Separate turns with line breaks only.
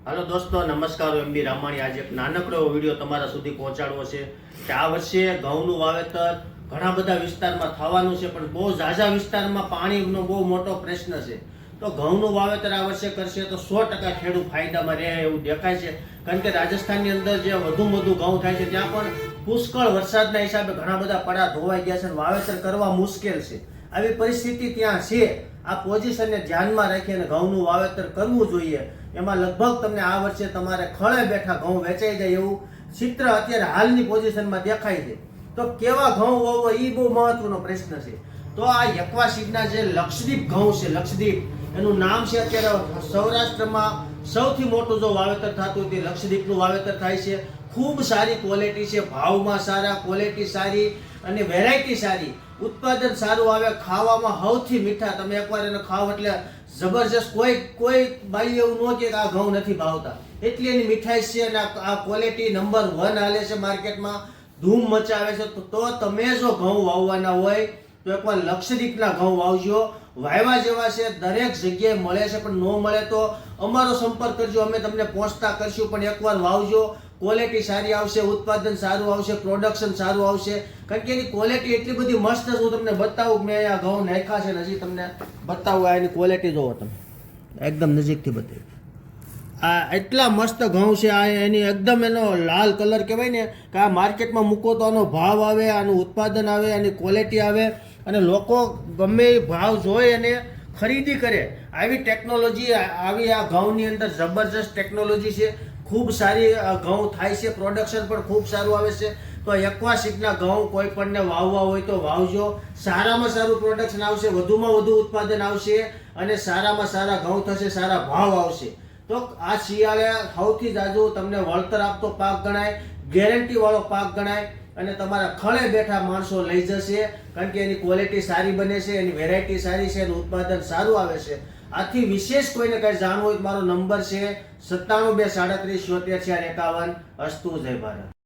હાલો દોસ્તો, નમસ્કાર. એમબી રામાણી આજે એક નાનકડો વિડીયો તમારા સુધી પહોંચાડવો છે કે આ વર્ષે ઘઉંનું વાવેતર ઘણા બધા વિસ્તારમાં થવાનું છે, પણ બહુ ઝાઝા વિસ્તારમાં પાણીનો બહુ મોટો પ્રશ્ન છે. તો ઘઉંનું વાવેતર આ વર્ષે કરશે તો 100% ખેડૂત ફાયદામાં રહે એવું દેખાય છે. કારણ કે રાજસ્થાનની અંદર જે વધુમાં વધુ ઘઉં થાય છે ત્યાં પણ પુષ્કળ વરસાદના હિસાબે ઘણા બધા પડા ધોવાઈ ગયા છે અને વાવેતર કરવા મુશ્કેલ છે. આવી પરિસ્થિતિ ત્યાં છે. આ પોઝિશનને ધ્યાનમાં રાખીને ઘઉંનું વાવેતર કરવું જોઈએ. એમાં લગભગ તમને આ વર્ષે તમારે ખળે બેઠા ઘઉં વેચાઈ જાય એવું ચિત્ર અત્યારે હાલની પોઝિશનમાં દેખાય છે. તો કેવા ઘઉં વાવવા એ બહુ મહત્વનો પ્રશ્ન છે. તો આ એકવા સીડના જે લક્ષદ્વીપ ઘઉં છે, લક્ષદ્વીપ એનું નામ છે. અત્યારે સૌરાષ્ટ્રમાં સૌથી મોટું જો વાવેતર થતું હોય તે લક્ષદ્વીપનું વાવેતર થાય છે. ખૂબ સારી ક્વોલિટી છે, ભાવમાં સારા, ક્વોલિટી સારી અને વેરાયટી સારી, ઉત્પાદન સારું આવે, ખાવામાં સૌથી મીઠા. તમે એકવાર એને ખાવ એટલે જબરજસ્ત. કોઈ બાઈ એવું ન કે આ ઘઉં નથી ભાવતા, એટલી એની મીઠાઈ છે અને આ ક્વોલિટી નંબર 1 હાલે છે માર્કેટમાં, ધૂમ મચાવે છે. તો તમે જો ઘઉં વાવવાના હોય તો એકવાર લક્ષદ્વીપના ઘઉં વાવજો. વાયવા જેવા છે, દરેક જગ્યાએ મળે છે, પણ ન મળે તો અમારો સંપર્ક કરજો, અમે તમને પહોંચતા કરશું. પણ એકવાર વાવજો, ક્વોલિટી સારી આવશે, ઉત્પાદન સારું આવશે, પ્રોડક્શન સારું આવશે. કારણ કે એની ક્વોલિટી એટલી બધી મસ્ત છે. હું તમને બતાવું, મેં આ ઘઉં નાખ્યા છે, હજી તમને બતાવું. એની ક્વોલિટી જોવો તમે, એકદમ નજીકથી બતાવી. આ એટલા મસ્ત ઘઉં છે. આ એની એકદમ એનો લાલ કલર કહેવાય ને, કે આ માર્કેટમાં મૂકો તો આનો ભાવ આવે, આનું ઉત્પાદન આવે, આની ક્વોલિટી આવે અને લોકો ગમે એ ભાવ જોઈ અને ખરીદી કરે. આવી ટેકનોલોજી, આવી આ ઘઉંની અંદર જબરજસ્ત ટેકનોલોજી છે. ખૂબ સારી ઘઉં થાય છે, પ્રોડક્શન પણ ખૂબ સારું આવે છે. તો એકવા સીડના ઘઉં કોઈ પણને વાવવા હોય તો વાવજો. સારામાં સારું પ્રોડક્શન આવશે, વધુમાં વધુ ઉત્પાદન આવશે અને સારામાં સારા ઘઉં થશે, સારા ભાવ આવશે. તો આ શિયાળે સૌથી જાજુ તમને વળતર આપતો પાક ગણાય, ગેરંટી વાળો પાક ગણાય અને તમારા ખળે બેઠા માણસો લઈ જશે. કારણ કે એની ક્વોલિટી સારી બને છે, એની વેરાયટી સારી છે, એનું ઉત્પાદન સારું આવે છે. આથી વિશેષ કોઈને કંઈ જાણવું હોય તો મારો નંબર છે 97 237 74 451. અસ્તુ. જય ભારત.